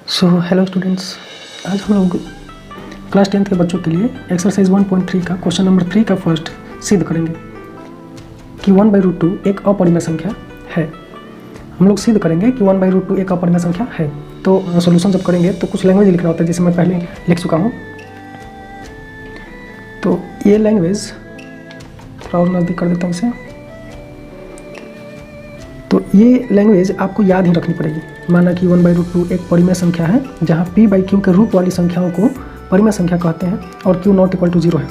So hello students, आज हम लोग क्लास 10th के बच्चों के लिए एक्सरसाइज 1.3 का क्वेश्चन नंबर 3 का फर्स्ट सिद्ध करेंगे कि 1/√2 एक अपरिमेय संख्या है। हम लोग सिद्ध करेंगे कि 1/√2 एक अपरिमेय संख्या है। तो सॉल्यूशन जब करेंगे तो कुछ लैंग्वेज लिखना होता है, जिसे मैं पहले लिख चुका हूँ। तो ये लैंग्वेज थोड़ा और नज़दीक कर देता हूँ इसे। तो ये लैंग्वेज आपको याद ही रखनी पड़ेगी। माना कि 1/√2 एक परिमेय संख्या है, जहाँ p/q के रूप वाली संख्याओं को परिमेय संख्या कहते हैं और q ≠ 0 है।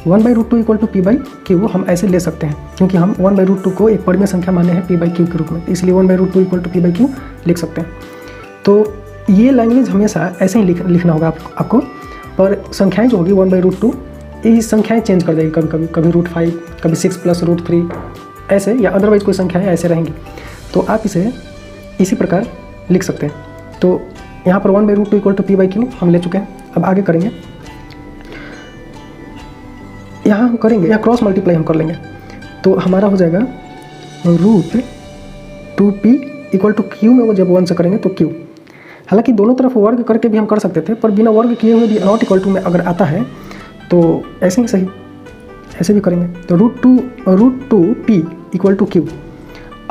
1/√2 = p/q हम ऐसे ले सकते हैं, क्योंकि हम 1/√2 को एक परिमेय संख्या माने हैं p/q के रूप में, इसलिए 1/√2 = p/q लिख सकते हैं। तो ये लैंग्वेज हमेशा ऐसे ही लिखना होगा आपको। पर संख्याएँ जो होगी 1/√2, ये संख्याएँ चेंज कर देगी कभी √5, कभी 6 + √3 ऐसे, या अदरवाइज कोई संख्याएँ ऐसे रहेंगी। तो आप इसे इसी प्रकार लिख सकते हैं। तो यहाँ पर 1/√2 = p/q हम ले चुके हैं। अब आगे करेंगे, यहाँ हम करेंगे, यहाँ क्रॉस मल्टीप्लाई हम कर लेंगे। तो हमारा हो जाएगा √2p = q में वो जब 1 से करेंगे तो q। हालांकि दोनों तरफ वर्ग करके भी हम कर सकते थे, पर बिना वर्ग किए हुए भी ≠ में अगर आता है तो ऐसे ही सही, ऐसे भी करेंगे। तो √2p = q।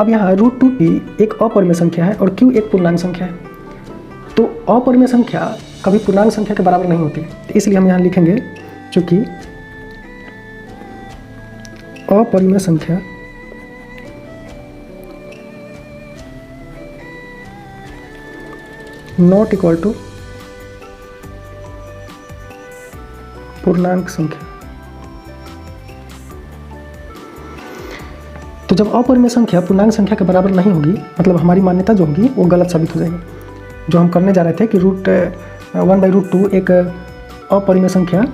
अब यहाँ √2p एक अपरिमेय संख्या है और q एक पूर्णांक संख्या है। तो अपरिमेय संख्या कभी पूर्णांक संख्या के बराबर नहीं होती, तो इसलिए हम यहाँ लिखेंगे, चूँकि अपरिमेय संख्या ≠ पूर्णांक संख्या। तो जब अपरिमेय संख्या पूर्णांक संख्या के बराबर नहीं होगी, मतलब हमारी मान्यता जो होगी वो गलत साबित हो जाएगी। जो हम करने जा रहे थे कि 1/√2 एक अपरिमेय संख्या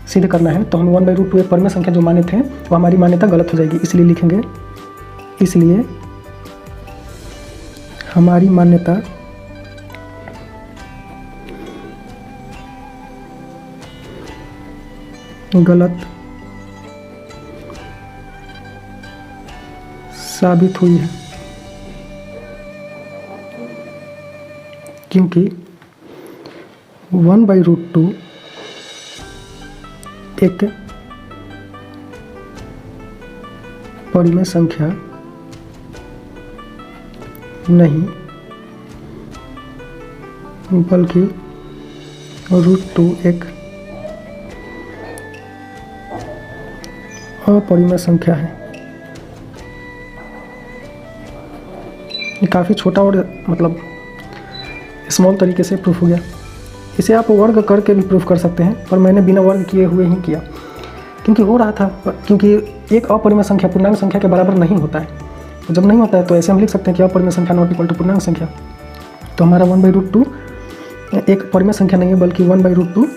सिद्ध करना है, तो हम 1/√2 एक परिमेय संख्या जो माने थे वो हमारी मान्यता गलत हो जाएगी। इसलिए लिखेंगे, इसलिए हमारी मान्यता गलत साबित हुई है, क्योंकि 1/√2 एक परिमेय संख्या नहीं, बल्कि √2 एक अपरिमेय संख्या है। ये काफ़ी छोटा और मतलब स्मॉल तरीके से प्रूफ हो गया। इसे आप वर्ग करके भी प्रूफ कर सकते हैं, पर मैंने बिना वर्ग किए हुए ही किया, क्योंकि हो रहा था। क्योंकि एक अपरिमेय संख्या पूर्णांक संख्या के बराबर नहीं होता है। तो जब नहीं होता है तो ऐसे हम लिख सकते हैं कि अपरिमेय संख्या ≠ पूर्णांक संख्या। तो हमारा 1/√2 एक परिमेय संख्या नहीं है, बल्कि 1/√2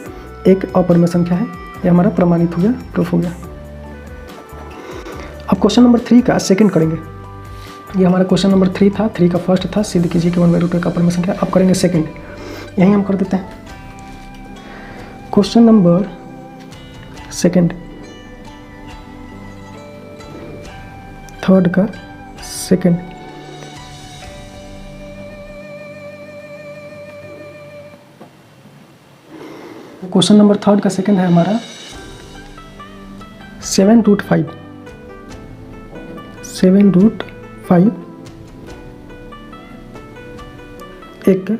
एक अपरिमेय संख्या है। ये हमारा प्रमाणित हो गया, प्रूफ हो गया। अब क्वेश्चन नंबर 3 का सेकंड करेंगे। ये हमारा क्वेश्चन नंबर 3 था, 3 का फर्स्ट था, सिद्ध कीजिए कि 1/√2 का अपरिमेय संख्या। अब करेंगे सेकंड, यहीं हम कर देते हैं। क्वेश्चन नंबर सेकंड, थर्ड का सेकंड। क्वेश्चन नंबर थर्ड का सेकंड है हमारा 7√5 एक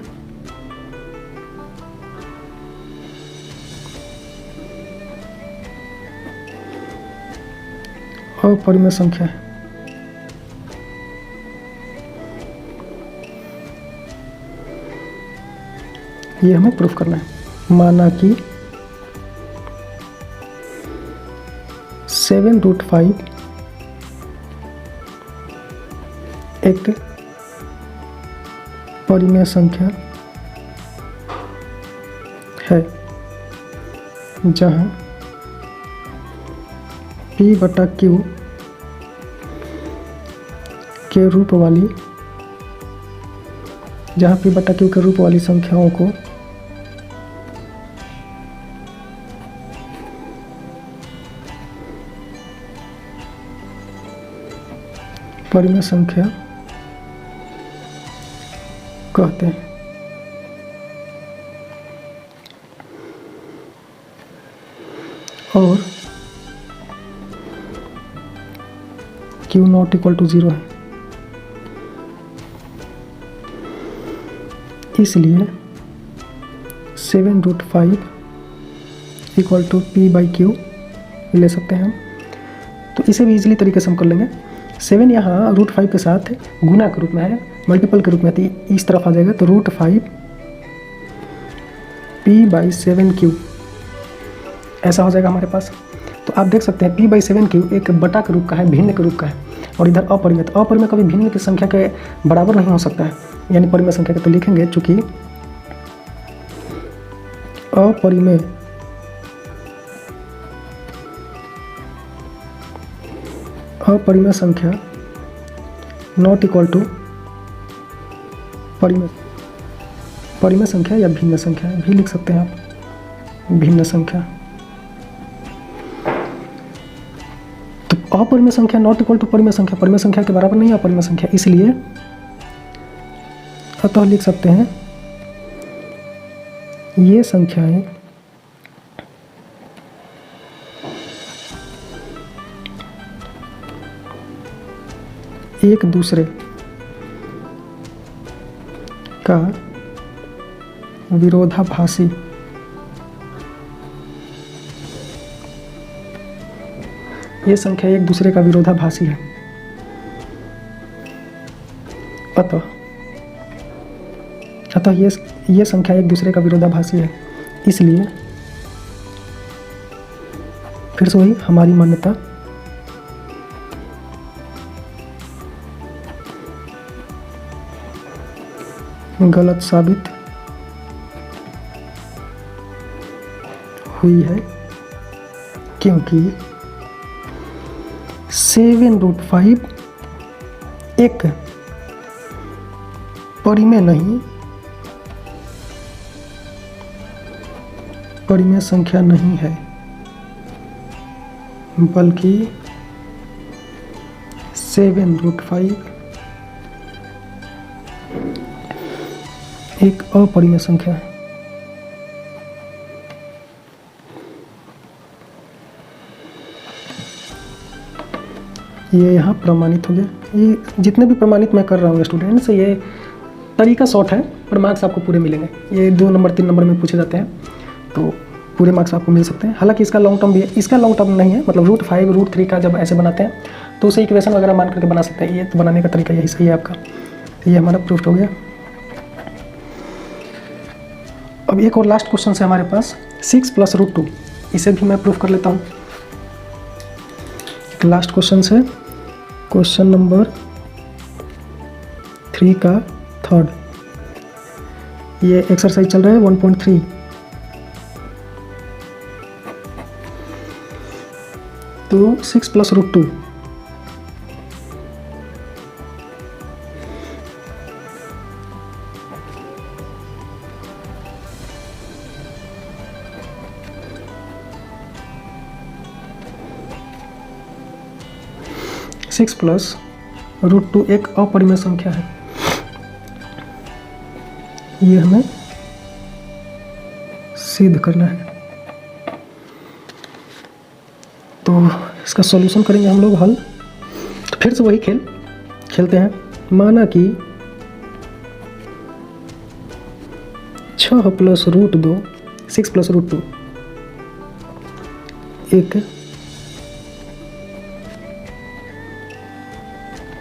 अपरिमेय संख्या है। ये हमें प्रूफ करना है। माना कि 7√5 एक परिमेय संख्या है, जहाँ p/q के रूप वाली, जहाँ p/q के रूप वाली संख्याओं को परिमेय संख्या कहते हैं। और क्यू नॉट इक्वल टू 0 है, इसलिए 7√5 equal to p by q ले सकते हैं हम। तो इसे भी इजीली तरीके से हम कर लेंगे। 7 यहाँ √5 के साथ गुना के रूप में है, मल्टीपल के रूप में, तो इस तरफ आ जाएगा, तो √5 p/7q ऐसा हो जाएगा हमारे पास। तो आप देख सकते हैं p/7q एक बटा के रूप का है, भिन्न के रूप का है, और इधर अपरिमेय। तो अपरिमेय कभी भिन्न की संख्या के बराबर नहीं हो सकता है, यानी परिमेय संख्या के, तो लिखेंगे चूंकि अपरिमेय संख्या नॉट इक्वल टू परिमेय संख्या या भिन्न संख्या भी लिख सकते हैं आप, भिन्न संख्या। तो अपरिमेय संख्या नॉट इक्वल टू परिमेय संख्या के बराबर नहीं है अपरिमेय संख्या, इसलिए अतः लिख सकते हैं ये संख्याएं एक दूसरे का विरोधाभासी ये संख्या एक दूसरे का विरोधाभासी है। अतः ये संख्या एक दूसरे का विरोधाभासी है, इसलिए फिर से वही हमारी मान्यता गलत साबित हुई है, क्योंकि 7√5 एक परिमेय नहीं, परिमेय संख्या नहीं है, बल्कि 7√5 एक अपरिमेय संख्या है। ये यहाँ प्रमाणित हो गया। ये जितने भी प्रमाणित मैं कर रहा हूँ स्टूडेंट्स, ये तरीका शॉर्ट है, पर मार्क्स आपको पूरे मिलेंगे। ये 2 नंबर 3 नंबर में पूछे जाते हैं, तो पूरे मार्क्स आपको मिल सकते हैं। हालांकि इसका लॉन्ग टर्म भी है, इसका लॉन्ग टर्म नहीं है, मतलब √5 √3 का जब ऐसे बनाते हैं तो उसे इक्वेशन वगैरह मान करके बना सकते हैं। ये तो बनाने का तरीका यही सही है आपका। ये हमारा प्रूफ हो गया। अब एक और लास्ट क्वेश्चन है हमारे पास, 6 + √2। इसे भी मैं प्रूफ कर लेता हूँ। लास्ट क्वेश्चन है, क्वेश्चन नंबर 3 का 3rd। ये एक्सरसाइज चल रहा है 1.3। तो 6 + √2 6 + √2 एक अपरिमेय संख्या है। ये हमें सिद्ध करना है। तो इसका सॉल्यूशन करेंगे हम लोग हल। तो फिर से वही खेल खेलते हैं। माना कि 6 + √2 6 + √2 एक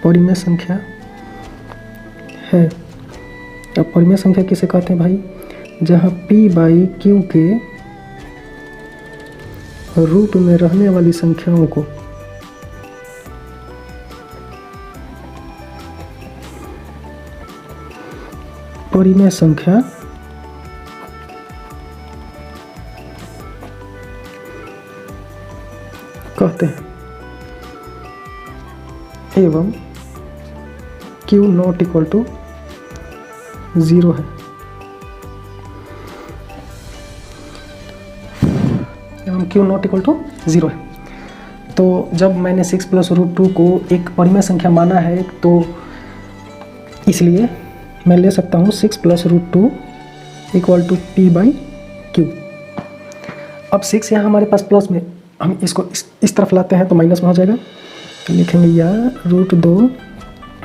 परिमेय संख्या है। अब परिमेय संख्या किसे कहते हैं भाई? जहाँ p/q के रूप में रहने वाली संख्याओं को परिमेय संख्या कहते हैं, एवं q नॉट इक्वल टू 0 है। एवं q नॉट इक्वल टू 0 है। तो जब मैंने 6 + √2 को एक परिमेय संख्या माना है, तो इसलिए मैं ले सकता हूँ 6 + √2 इक्वल टू p/q। अब 6 यहाँ हमारे पास प्लस में हम इसको इस तरफ लाते हैं तो माइनस में हो जाएगा, तो लिखेंगे या √2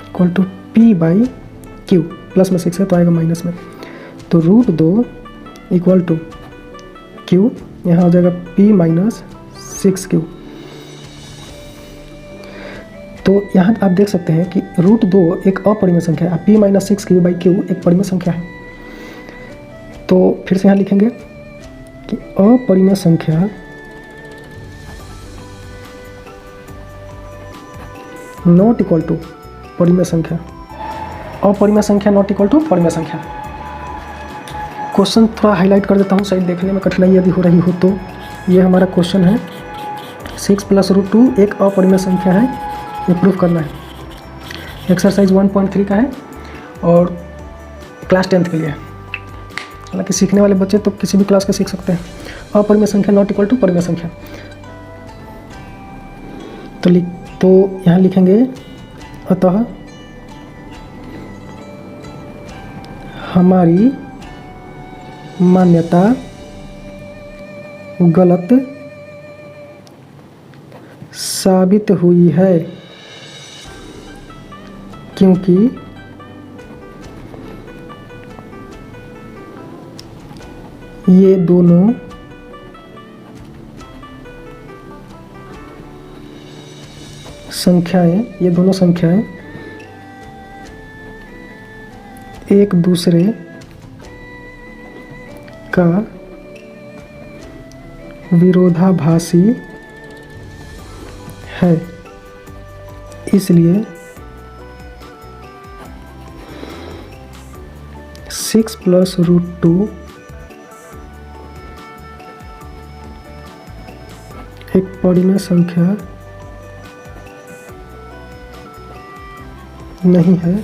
इक्वल टू p/q, प्लस में 6 है तो आएगा माइनस में, तो √2 इक्वल टू q, यहाँ हो जाएगा p-6q। तो यहाँ आप देख सकते हैं कि √2 एक अपरिमेय संख्या है, p-6q/q एक परिमेय संख्या है। तो फिर से यहाँ लिखेंगे कि अपरिमेय संख्या नॉट इक्वल टू परिमेय संख्या, अपरिमेय संख्या नॉट इक्वल टू परिमेय संख्या। क्वेश्चन थोड़ा हाईलाइट कर देता हूँ, शायद देखने में कठिनाई यदि हो रही हो तो। ये हमारा क्वेश्चन है 6 + √2 एक अपरिमेय संख्या है, ये प्रूफ करना है। एक्सरसाइज 1.3 का है और क्लास 10th के लिए, हालांकि सीखने वाले बच्चे तो किसी भी क्लास के सीख सकते हैं। अपरिमेय संख्या नॉट इक्वल टू परिमेय संख्या, तो यहाँ लिखेंगे अतः हमारी मान्यता गलत साबित हुई है, क्योंकि ये दोनों संख्याएं एक दूसरे का विरोधाभासी है, इसलिए 6 + √2 एक परिमेय संख्या नहीं है,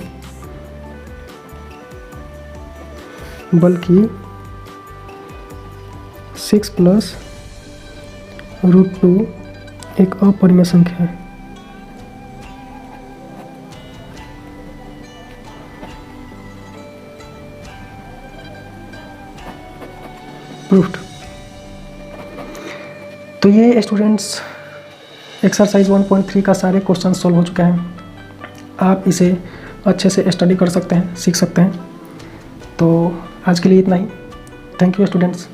बल्कि 6 + √2 एक अपरिमेय संख्या है। प्रूफ्ड। तो ये स्टूडेंट्स एक्सरसाइज 1.3 का सारे क्वेश्चन सॉल्व हो चुके हैं। आप इसे अच्छे से स्टडी कर सकते हैं, सीख सकते हैं। तो आज के लिए इतना ही। Thank you students.